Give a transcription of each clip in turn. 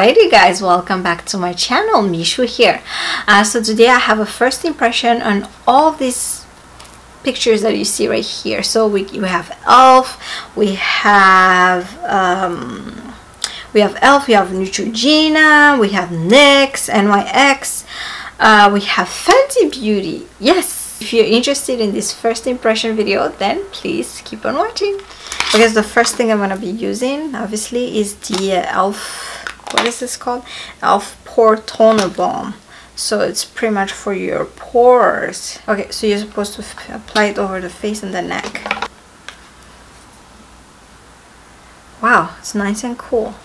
Alrighty guys, welcome back to my channel. Michou here. So today I have a first impression on all these pictures that you see right here. So we have Elf, we have Neutrogena, we have NYX, NYX, we have Fenty Beauty. Yes, if you're interested in this first impression video, then please keep on watching, because the first thing I'm going to be using obviously is the Elf, what is this called? Elf Pore Toner Balm. So it's pretty much for your pores. Okay, so you're supposed to apply it over the face and the neck. Wow, it's nice and cool.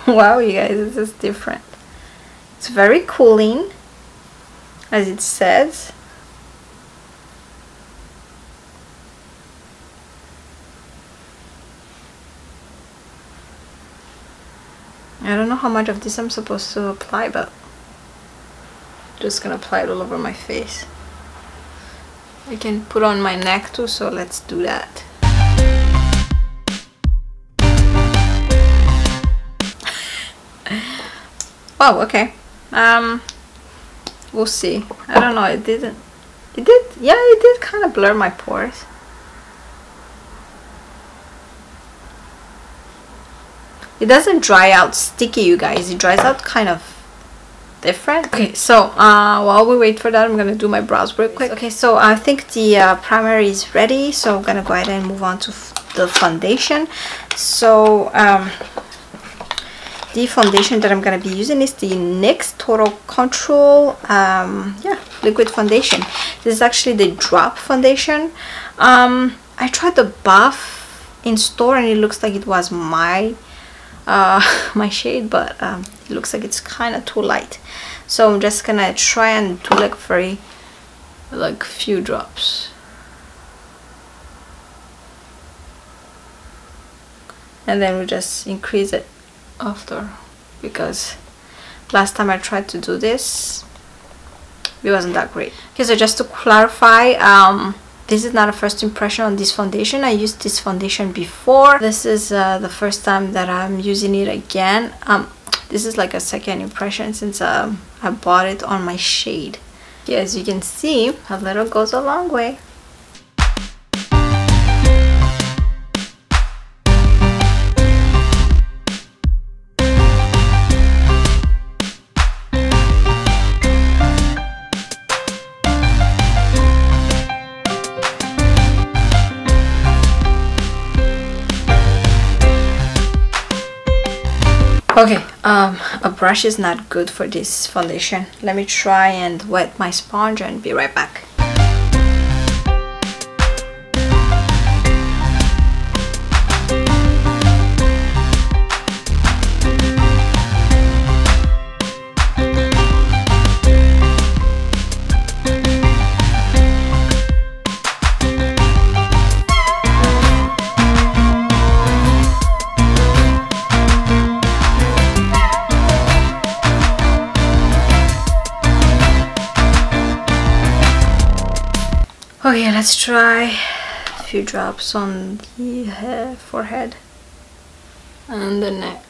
Wow, you guys, this is different. It's very cooling, as it says. I don't know how much of this I'm supposed to apply, but I'm just gonna apply it all over my face. I can put on my neck too, so let's do that. Wow, okay. We'll see. I don't know, it did kind of blur my pores. It doesn't dry out sticky, you guys. It dries out kind of different. Okay, so while we wait for that, I'm gonna do my brows real quick. Okay, so I think the primer is ready, so I'm gonna go ahead and move on to the foundation. So the foundation that I'm gonna be using is the NYX Total Control liquid foundation. This is actually the drop foundation. I tried the buff in store and it looks like it was my shade, but it looks like it's kind of too light, so I'm just gonna try and do like few drops, and then we just increase it after, because last time I tried to do this it wasn't that great. Okay, so just to clarify, this is not a first impression on this foundation. I used this foundation before. This is the first time that I'm using it again. This is like a second impression since I bought it on my shade. Yeah, as you can see, a little goes a long way. Okay, a brush is not good for this foundation. Let me try and wet my sponge and be right back. Okay, let's try a few drops on the forehead and the neck.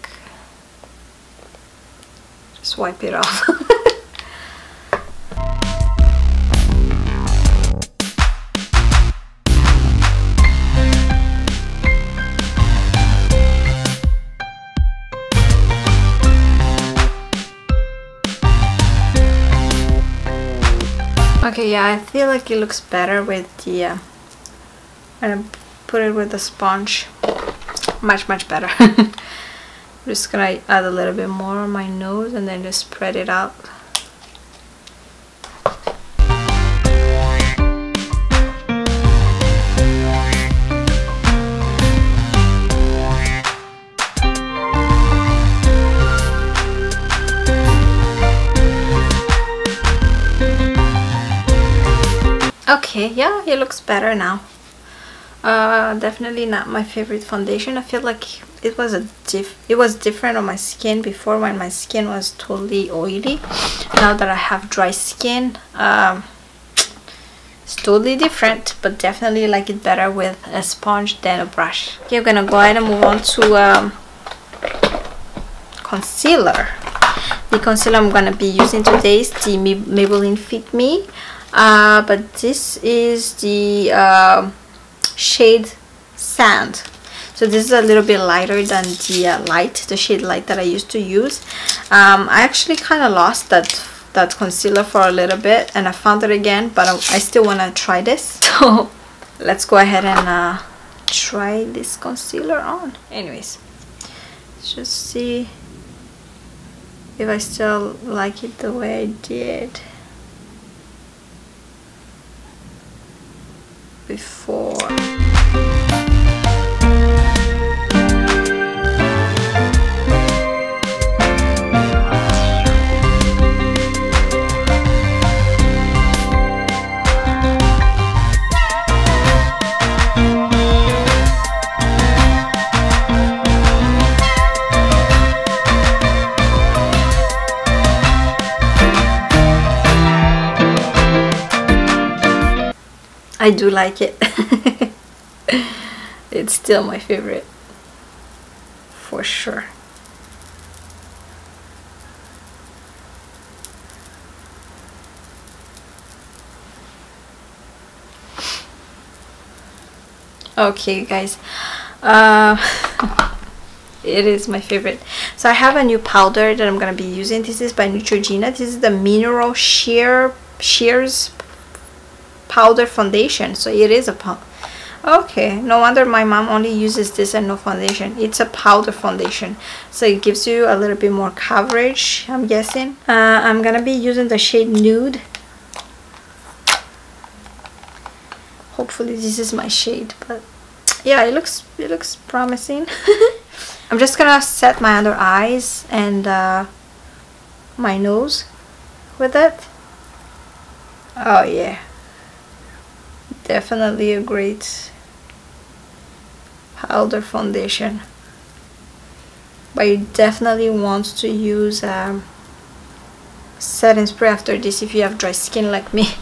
Just wipe it off. Okay, yeah, I feel like it looks better with the I'm gonna put it with the sponge. Much better. I'm just gonna add a little bit more on my nose and then just spread it out. Okay, yeah, it looks better now. Definitely not my favorite foundation. I feel like it was different on my skin before, when my skin was totally oily. Now that I have dry skin, It's totally different, but definitely like it better with a sponge than a brush. Okay, I'm gonna go ahead and move on to concealer. The concealer I'm gonna be using today is the Maybelline Fit Me, but this is the shade Sand. So this is a little bit lighter than the shade Light that I used to use. I actually kind of lost that concealer for a little bit, and I found it again, but I still want to try this. So let's go ahead and try this concealer on. Anyways, let's just see if I still like it the way I did before. I do like it. It's still my favorite for sure. Okay guys, it is my favorite. So I have a new powder that I'm gonna be using. This is by Neutrogena. This is the Mineral Shears powder foundation. So it is a powder. Okay, no wonder my mom only uses this and no foundation. It's a powder foundation, so it gives you a little bit more coverage, I'm guessing. I'm gonna be using the shade Nude. Hopefully this is my shade, but yeah, it looks promising. I'm just gonna set my under eyes and my nose with it. Oh yeah, definitely a great powder foundation, but you definitely want to use setting spray after this if you have dry skin like me.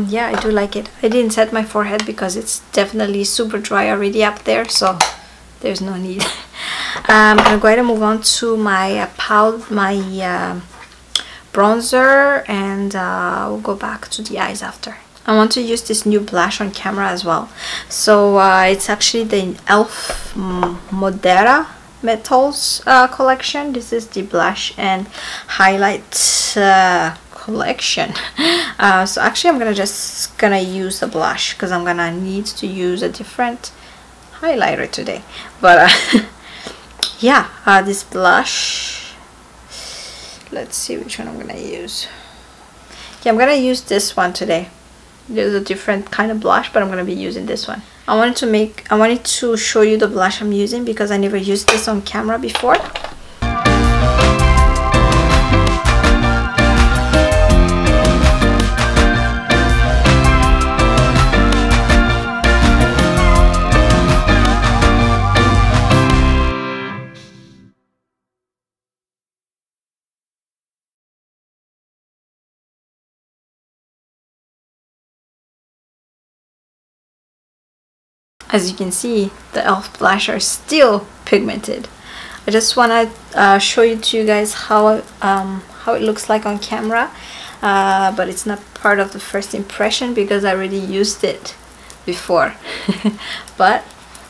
Yeah, I do like it. I didn't set my forehead because it's definitely super dry already up there, so there's no need. I'm gonna go ahead and move on to my bronzer, and we'll go back to the eyes after. I want to use this new blush on camera as well. So it's actually the e.l.f. Modera Metals collection. This is the blush and highlight collection. So actually I'm gonna use the blush because I'm gonna need to use a different highlighter today, but yeah, this blush, let's see which one I'm gonna use. Yeah, I'm gonna use this one today. There's a different kind of blush, but I'm gonna be using this one. I wanted to show you the blush I'm using because I never used this on camera before. As you can see, the e.l.f. blush are still pigmented. I just want to show you to you guys how it looks like on camera, but it's not part of the first impression because I already used it before. But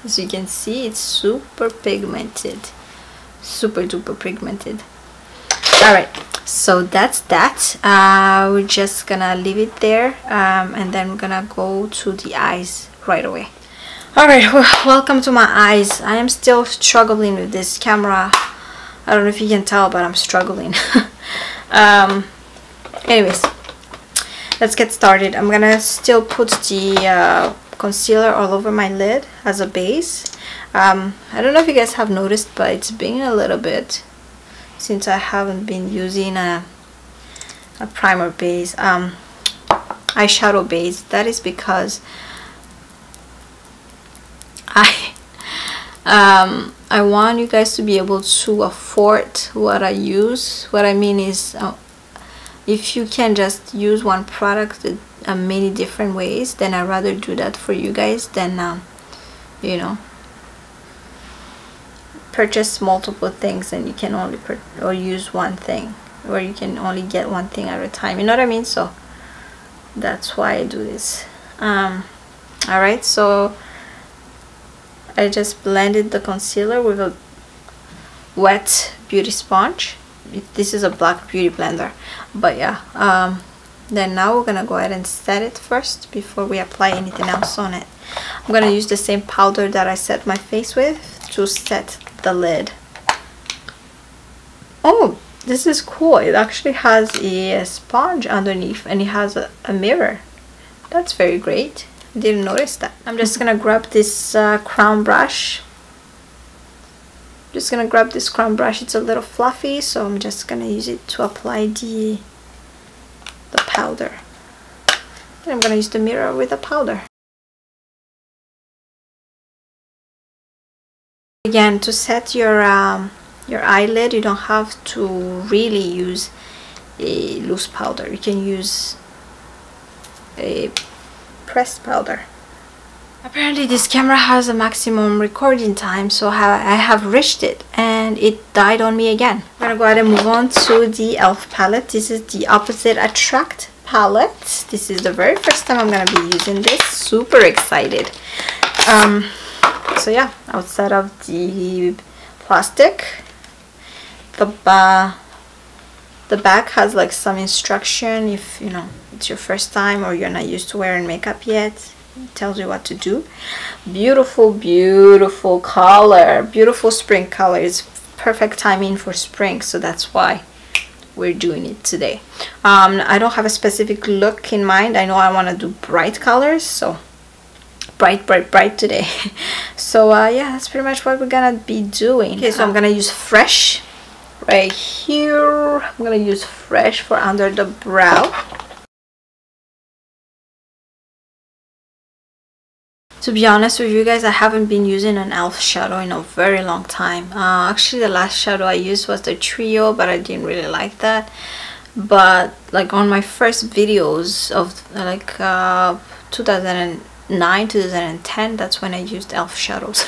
as you can see, it's super pigmented, super duper pigmented. Alright, so that's that. We're just gonna leave it there, and then we're gonna go to the eyes right away. Alright, welcome to my eyes. I am still struggling with this camera. I don't know if you can tell, but I'm struggling. Anyways, let's get started. I'm gonna still put the concealer all over my lid as a base. I don't know if you guys have noticed, but it's been a little bit since I haven't been using a primer base, eyeshadow base. That is because I want you guys to be able to afford what I use. What I mean is, if you can just use one product many different ways, then I'd rather do that for you guys than you know, purchase multiple things and you can only or use one thing, or you can only get one thing at a time, you know what I mean? So that's why I do this. Alright, so I just blended the concealer with a wet beauty sponge. This is a black beauty blender, but yeah. Then now we're gonna go ahead and set it first before we apply anything else on it. I'm gonna use the same powder that I set my face with to set the lid. Oh, this is cool. It actually has a sponge underneath and it has a mirror. That's very great. I didn't notice that. I'm just gonna grab this crown brush. It's a little fluffy, so I'm just gonna use it to apply the powder. And I'm gonna use the mirror with the powder. Again, to set your eyelid, you don't have to really use a loose powder. You can use a pressed powder. Apparently this camera has a maximum recording time, so I have reached it and it died on me again. I'm gonna go ahead and move on to the e.l.f. palette. This is the Opposite Attract palette. This is the very first time I'm gonna be using this. Super excited. So yeah, outside of the plastic, the back has like some instruction if you know it's your first time or you're not used to wearing makeup yet. It tells you what to do. Beautiful, beautiful color, beautiful spring color. It's perfect timing for spring, so that's why we're doing it today. I don't have a specific look in mind. I know I want to do bright colors, so bright today. So yeah, that's pretty much what we're gonna be doing. Okay, so I'm gonna use Fresh right here. I'm gonna use Fresh for under the brow. To be honest with you guys, I haven't been using an e.l.f. shadow in a very long time. Actually, the last shadow I used was the Trio, but I didn't really like that. But like on my first videos of like 2009, 2010, that's when I used e.l.f. shadows.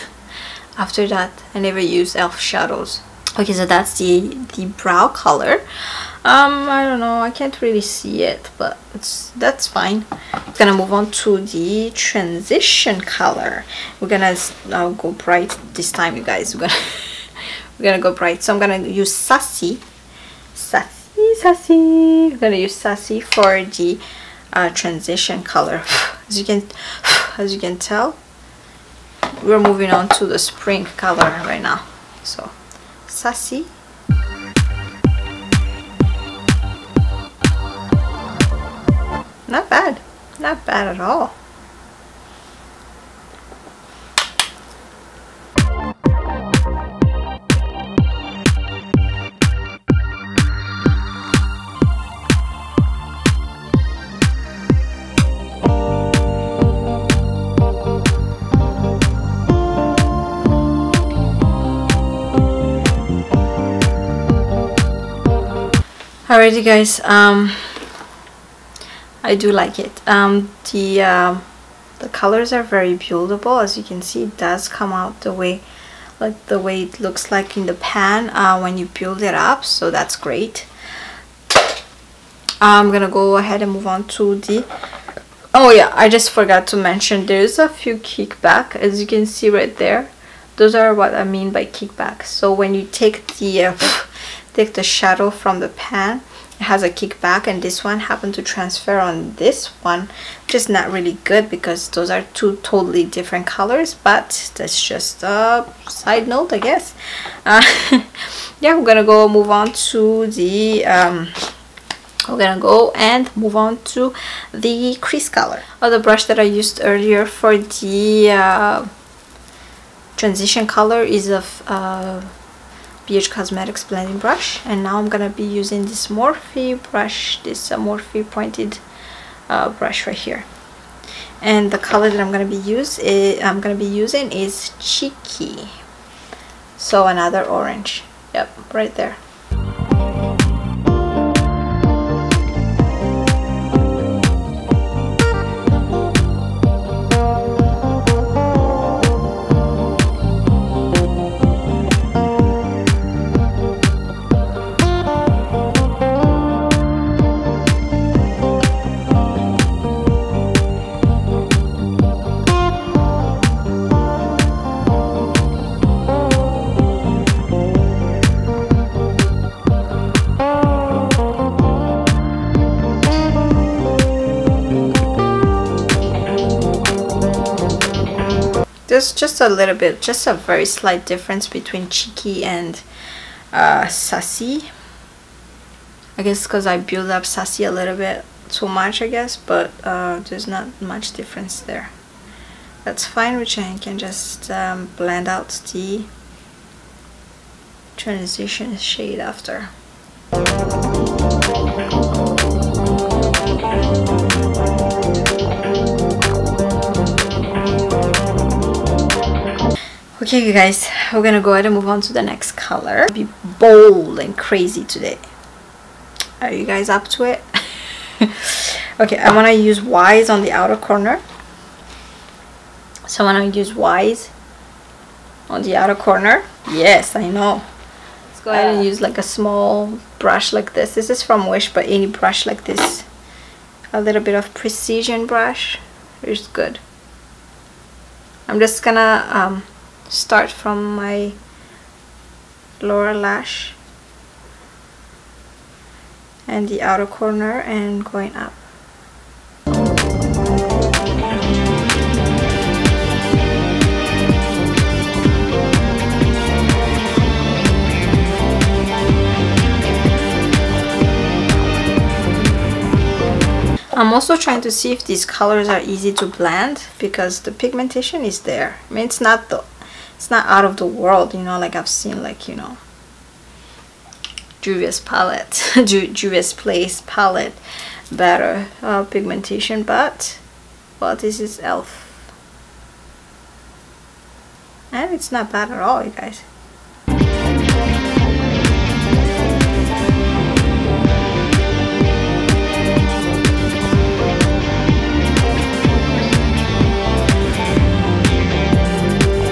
After that, I never used e.l.f. shadows. Okay, so that's the brow color. I don't know, I can't really see it, but that's fine. I'm gonna move on to the transition color. We're gonna go bright this time, you guys. We're gonna go bright. So I'm gonna use Sassy. I'm gonna use Sassy for the transition color. As you can tell, we're moving on to the spring color right now. So Sassy. Not bad. Not bad at all. Alrighty guys, I do like it. The colors are very buildable. As you can see, it does come out the way it looks like in the pan when you build it up, so that's great. I'm gonna go ahead and move on to the, oh yeah, I just forgot to mention there's a few kickback, as you can see right there. Those are what I mean by kickback. So when you take the shadow from the pan, it has a kickback, and this one happened to transfer on this one, which is not really good because those are two totally different colors, but that's just a side note, I guess. Yeah, we're gonna go move on to the we're gonna go and move on to the crease color. The brush that I used earlier for the transition color is of BH Cosmetics blending brush, and now I'm gonna be using this Morphe brush, this Morphe pointed brush right here. And the color that I'm gonna be using is Cheeky, so another orange. Yep, right there. There's just a little bit, just a very slight difference between Cheeky and Sassy. I guess because I build up Sassy a little bit too much, I guess, but there's not much difference there. That's fine, which I can just blend out the transition shade after. Okay, you guys, we're gonna go ahead and move on to the next color. Be bold and crazy today. Are you guys up to it? Okay, I want to use Wise on the outer corner. So I want to use Wise on the outer corner. Yes, I know. Let's go ahead and use like a small brush like this. This is from Wish, but any brush like this. A little bit of precision brush is good. I'm just gonna start from my lower lash and the outer corner and going up. I'm also trying to see if these colors are easy to blend because the pigmentation is there. I mean, it's not out of the world, you know, like I've seen, like, you know, Juvia's palette, Juvia's Place palette, better pigmentation, but well, this is e.l.f. and it's not bad at all, you guys.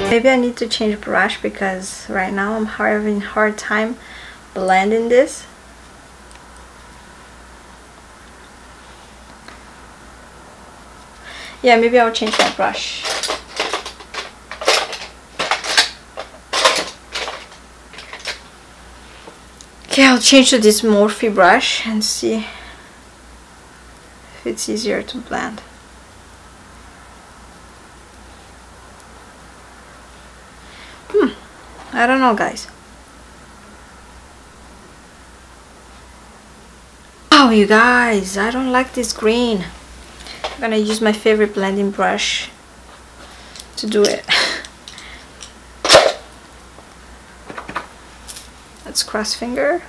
Maybe I need to change brush because right now I'm having a hard time blending this. Yeah, maybe I'll change my brush. Okay, I'll change to this Morphe brush and see if it's easier to blend. I don't know, guys. Oh, you guys, I don't like this green. I'm gonna use my favorite blending brush to do it. Let's cross finger.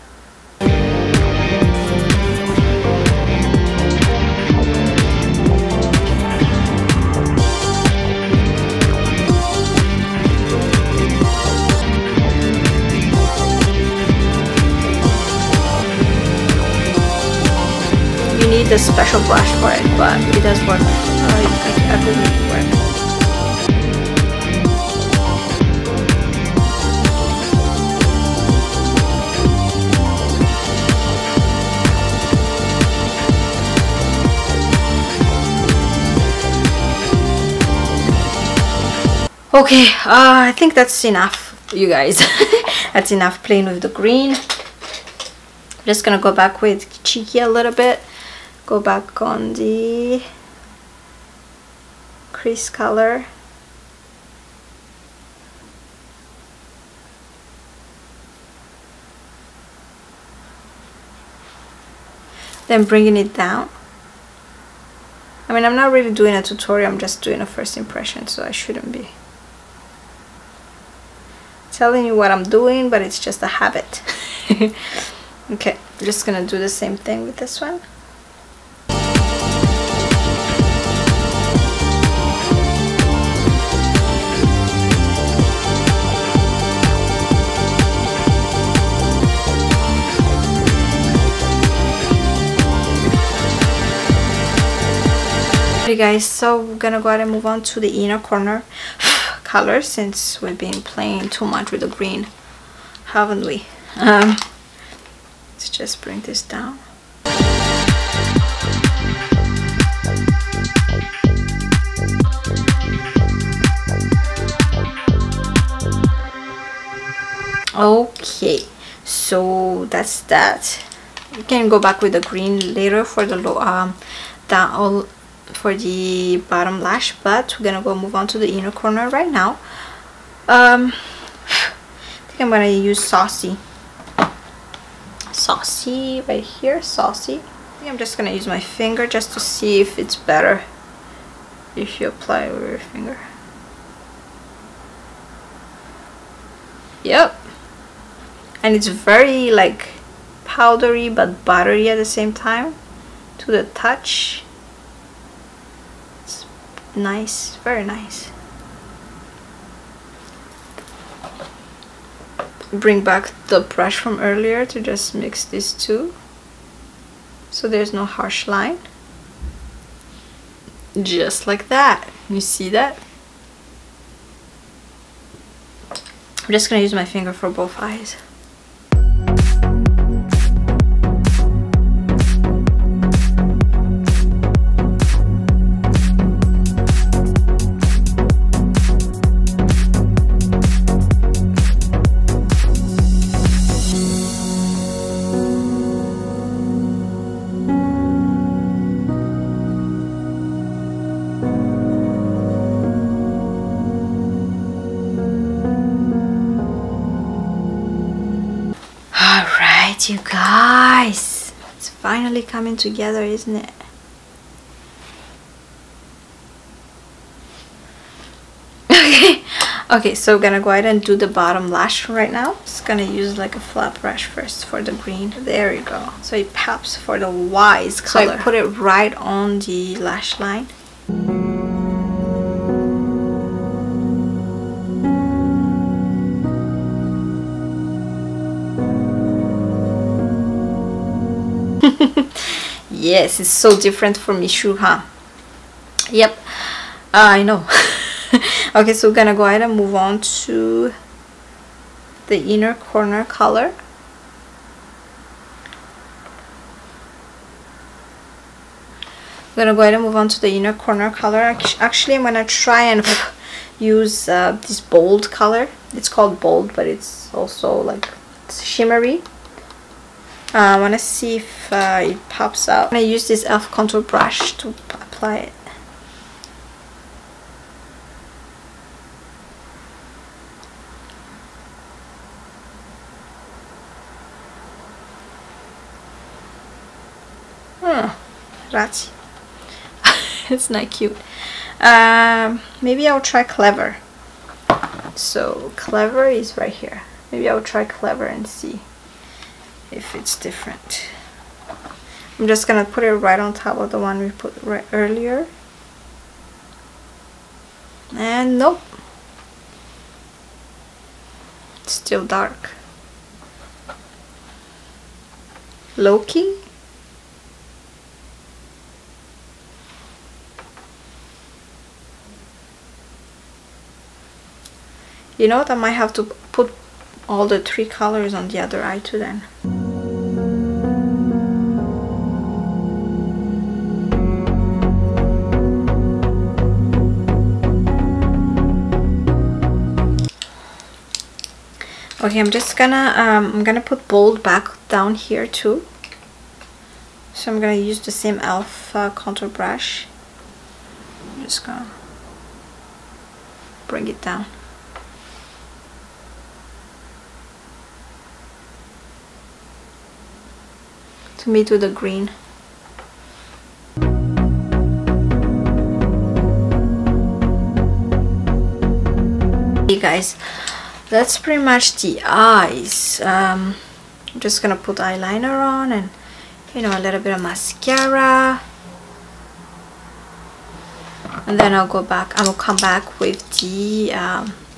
Need a special brush for it, but it does work. I could make it work. Okay, I think that's enough, you guys. That's enough playing with the green. I'm just gonna go back with Cheeky a little bit. Go back on the crease color. then bringing it down. I mean, I'm not really doing a tutorial, I'm just doing a first impression, so I shouldn't be telling you what I'm doing, but it's just a habit. Okay, I'm just gonna do the same thing with this one. Okay guys, so we're gonna go ahead and move on to the inner corner color, since we've been playing too much with the green, haven't we? Let's just bring this down. Okay, so that's that. You can go back with the green later for the low for the bottom lash, but we're gonna go move on to the inner corner right now. I think I'm gonna use Saucy right here. Saucy. I think I'm just gonna use my finger just to see if it's better if you apply it with your finger. Yep, and it's very like powdery but buttery at the same time to the touch. It's nice, very nice. Bring back the brush from earlier to just mix these two so there's no harsh line. Just like that. You see that? I'm just gonna use my finger for both eyes. You guys, it's finally coming together, isn't it? Okay, so we're gonna go ahead and do the bottom lash right now. Just gonna use like a flat brush first for the green. There you go. So it pops for the wise color. So I put it right on the lash line. Yes, it's so different from Michou, huh? Yep, I know. Okay, so we're gonna go ahead and move on to the inner corner color. I'm gonna go ahead and move on to the inner corner color. Actually, I'm gonna try and use this bold color. It's called bold, but it's also like it's shimmery. I want to see if it pops out. I'm going to use this e.l.f. contour brush to apply it. Razzi. It's not cute. Maybe I'll try Clever. So Clever is right here. Maybe I'll try Clever and see if it's different. I'm just gonna put it right on top of the one we put right earlier. And nope, it's still dark. Low-key. You know what, I might have to put all the 3 colors on the other eye too then. Okay, I'm just gonna I'm gonna put bold back down here too. So I'm gonna use the same e.l.f. contour brush. I'm just gonna bring it down. To meet with the green. guys, that's pretty much the eyes. I'm just gonna put eyeliner on and, you know, a little bit of mascara, and then I'll come back with the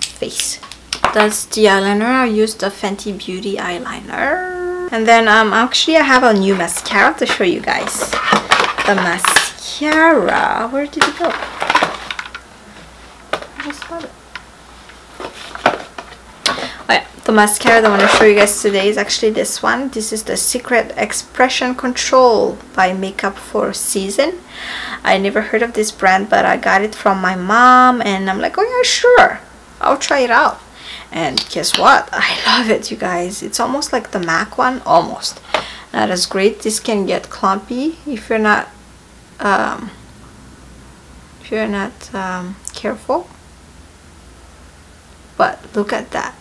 face. That's the eyeliner. I used the Fenty Beauty eyeliner, and then actually I have a new mascara to show you guys. The mascara, where did it go? I just had it. Oh yeah, the mascara that I want to show you guys today is actually this one. This is the Secret Expression Control by Makeup for Season. I never heard of this brand, but I got it from my mom, and I'm like, oh yeah, sure, I'll try it out. And guess what? I love it, you guys. It's almost like the MAC one, almost. Not as great. This can get clumpy if you're not careful. But look at that.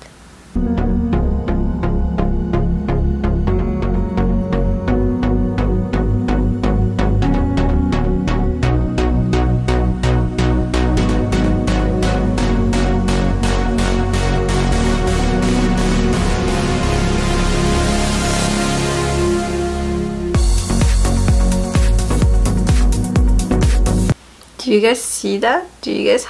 Do you guys see that? Do you guys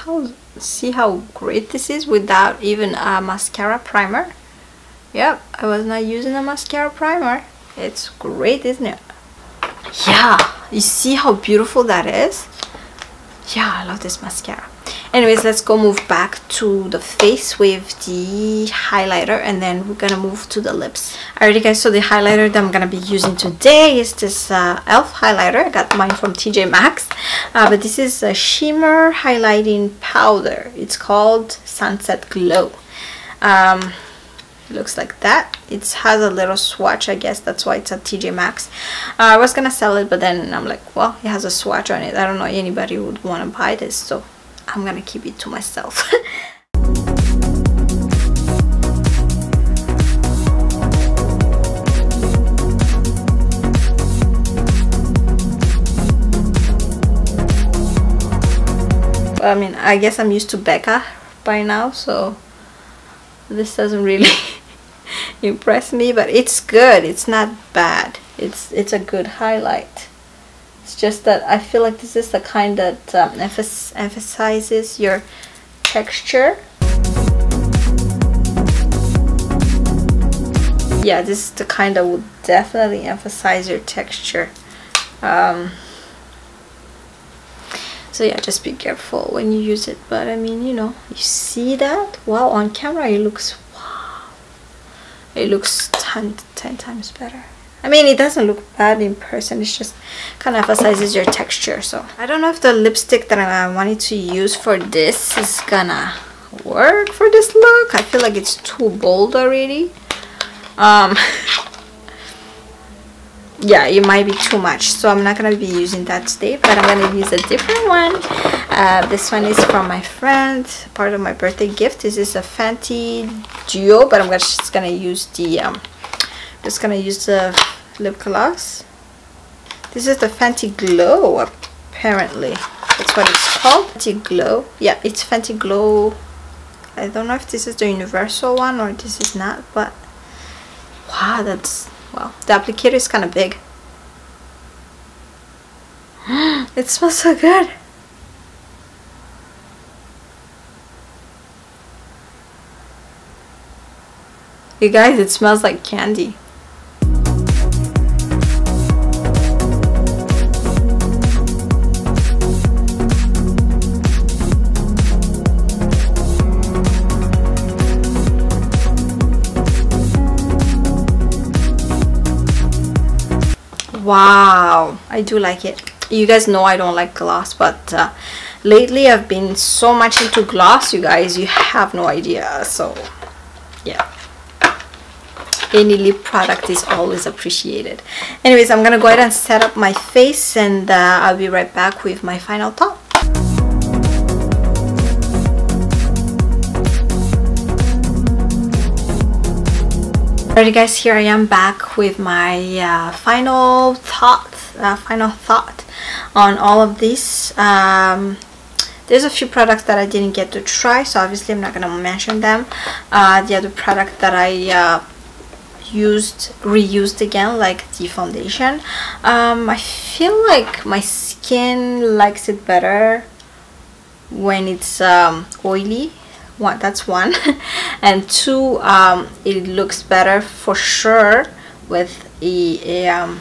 see how great this is without even a mascara primer? Yep, I was not using a mascara primer. It's great, isn't it? Yeah, you see how beautiful that is? Yeah, I love this mascara. Anyways, let's go move back to the face with the highlighter, and then we're gonna move to the lips. Alrighty guys, so the highlighter that I'm gonna be using today is this e.l.f. highlighter. I got mine from TJ Maxx, but this is a shimmer highlighting powder. It's called Sunset Glow. It looks like that. It has a little swatch, I guess that's why it's at TJ Maxx. I was gonna sell it, but then I'm like, well, it has a swatch on it. I don't know anybody would want to buy this, so I'm gonna keep it to myself. I mean, I guess I'm used to Becca by now, so this doesn't really impress me, but it's good. It's not bad. It's a good highlight. It's just that I feel like this is the kind that emphasizes your texture. Yeah, this is the kind that would definitely emphasize your texture. So yeah, just be careful when you use it. But I mean, you know, you see that? Wow, on camera it looks, wow. It looks 10 times better. I mean, it doesn't look bad in person. It's just kind of emphasizes your texture. So I don't know if the lipstick that I wanted to use for this is gonna work for this look. I feel like it's too bold already. Yeah, it might be too much, so I'm not gonna be using that today, but I'm gonna use a different one. This one is from my friend, part of my birthday gift. This is a Fenty duo, but I'm just gonna use the lip gloss. This is the Fenty Glow, apparently that's what it's called. Fenty Glow. Yeah, it's Fenty Glow. I don't know if this is the universal one or this is not, but wow, that's, wow, the applicator is kind of big. It smells so good. You guys, it smells like candy. Wow, I do like it. You guys know I don't like gloss, but lately I've been so much into gloss, you guys, you have no idea. So yeah, any lip product is always appreciated. Anyways, I'm gonna go ahead and set up my face, and I'll be right back with my final thought. Alrighty guys, here I am back with my final thought on all of this. There's a few products that I didn't get to try, so obviously I'm not gonna mention them. The other product that I reused again, like the foundation, I feel like my skin likes it better when it's oily. That's one. And two, it looks better for sure with a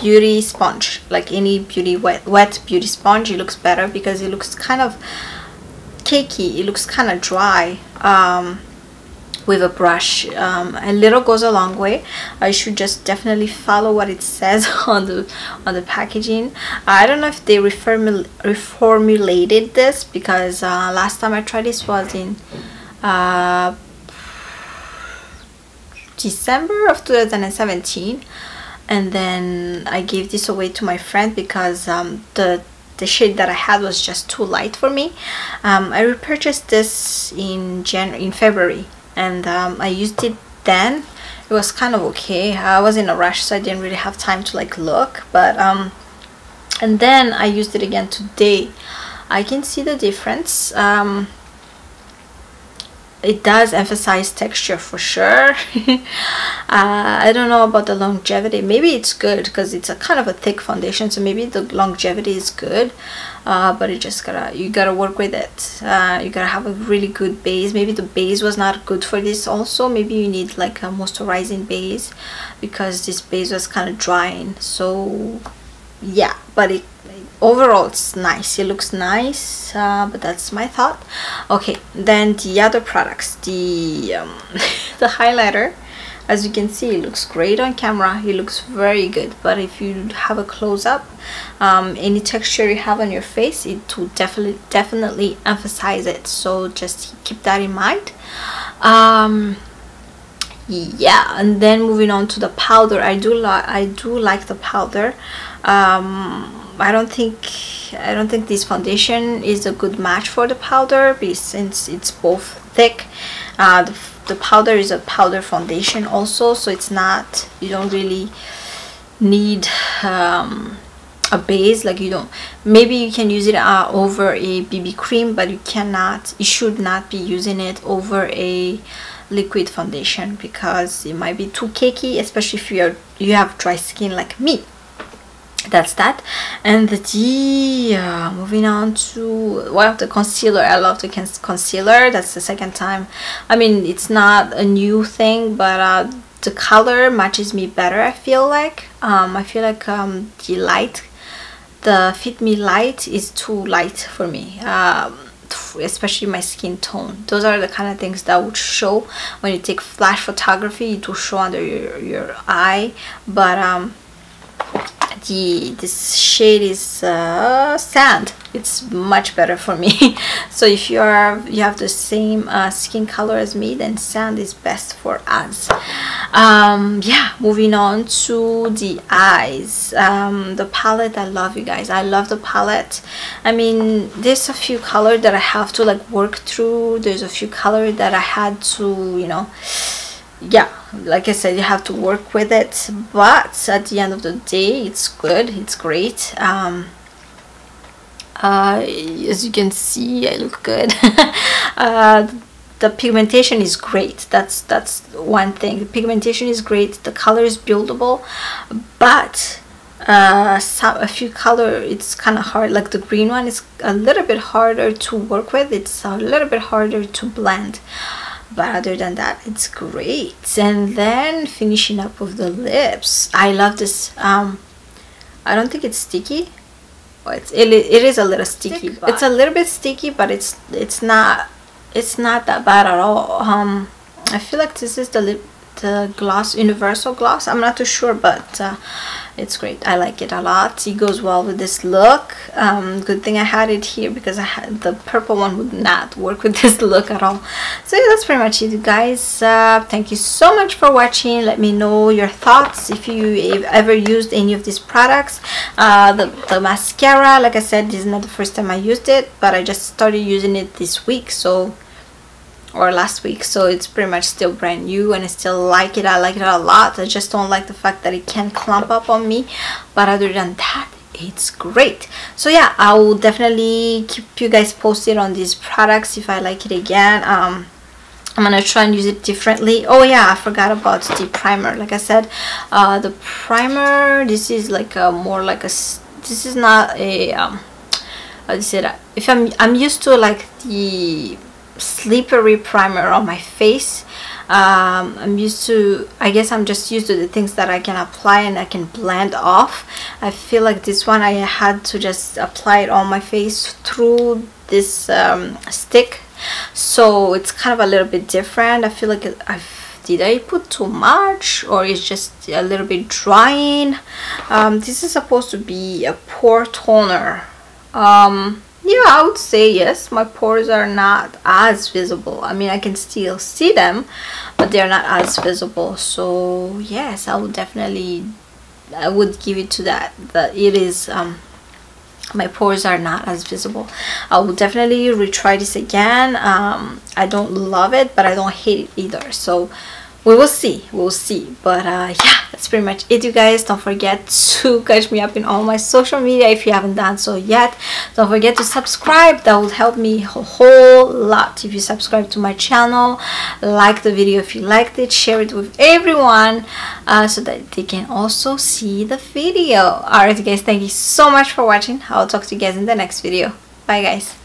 beauty sponge, like any wet beauty sponge. It looks better because it looks kind of cakey, it looks kind of dry. With a brush, a little goes a long way. I should just definitely follow what it says on the packaging. I don't know if they reformulated this, because last time I tried this was in December of 2017, and then I gave this away to my friend because the shade that I had was just too light for me. I repurchased this in February, and I used it then. It was kind of okay. I was in a rush, so I didn't really have time to like look, but and then I used it again today. I can see the difference. It does emphasize texture for sure. I don't know about the longevity. Maybe it's good because it's a kind of a thick foundation, so maybe the longevity is good, but you gotta work with it. You gotta have a really good base. Maybe the base was not good for this also. Maybe you need like a moisturizing base, because this base was kind of drying. So yeah, but overall it's nice, it looks nice, but that's my thought. Okay, then the other products, the the highlighter, as you can see, it looks great on camera, it looks very good, but if you have a close-up, any texture you have on your face, it will definitely emphasize it, so just keep that in mind. Yeah, and then moving on to the powder, I do like the powder. I don't think this foundation is a good match for the powder, since it's both thick. The powder is a powder foundation also, so it's not, you don't really need a base, like you don't, maybe you can use it over a BB cream, but you should not be using it over a liquid foundation, because it might be too cakey, especially if you have dry skin like me. That's that. And moving on to the concealer. I love the concealer. That's the second time. I mean, it's not a new thing, but the color matches me better, I feel like. The Fit Me Light is too light for me, especially my skin tone. Those are the kind of things that would show when you take flash photography. It will show under your eye, but this shade is sand. It's much better for me. So if you have the same skin color as me, then sand is best for us. Yeah, moving on to the eyes. The palette, I love, you guys, I love the palette. I mean, there's a few colors that I have to like work through. There's a few colors that I had to, you know, yeah, like I said, you have to work with it, but at the end of the day, it's good, it's great. As you can see, I look good. The pigmentation is great. That's one thing. The pigmentation is great, the color is buildable, but a few color, it's kind of hard. Like the green one is a little bit harder to work with, it's a little bit harder to blend. But other than that, it's great. And then finishing up with the lips, I love this. I don't think it's sticky. Well, it is a little sticky. It's a little bit sticky, but it's not that bad at all. I feel like this is the gloss, universal gloss. I'm not too sure, but it's great. I like it a lot. It goes well with this look. Good thing I had it here, because the purple one would not work with this look at all. So yeah, that's pretty much it, guys. Thank you so much for watching. Let me know your thoughts if you ever used any of these products. The mascara, like I said, this is not the first time I used it, but I just started using it this week, or last week, so it's pretty much still brand new, and I still like it. I like it a lot. I just don't like the fact that it can clump up on me, but other than that, it's great. So yeah, I will definitely keep you guys posted on these products if I like it again. I'm gonna try and use it differently. Oh yeah, I forgot about the primer. Like I said, the primer, this is like a more like a, this is not a how do you say that, if I'm used to like the slippery primer on my face. I'm used to, I guess I'm just used to the things that I can apply and I can blend off. I feel like this one I had to just apply it on my face through this stick, so it's kind of a little bit different. I feel like did I put too much, or it's just a little bit drying. This is supposed to be a pore toner. Yeah, I would say yes, my pores are not as visible. I mean, I can still see them, but they're not as visible. So yes, I would definitely, I would give it to that it is, my pores are not as visible. I will definitely retry this again. I don't love it, but I don't hate it either, so we will see, but yeah, that's pretty much it, you guys. Don't forget to catch me up in all my social media if you haven't done so yet. Don't forget to subscribe, that will help me a whole lot. If you subscribe to my channel, like the video if you liked it, share it with everyone so that they can also see the video. Alright guys, thank you so much for watching. I'll talk to you guys in the next video. Bye guys.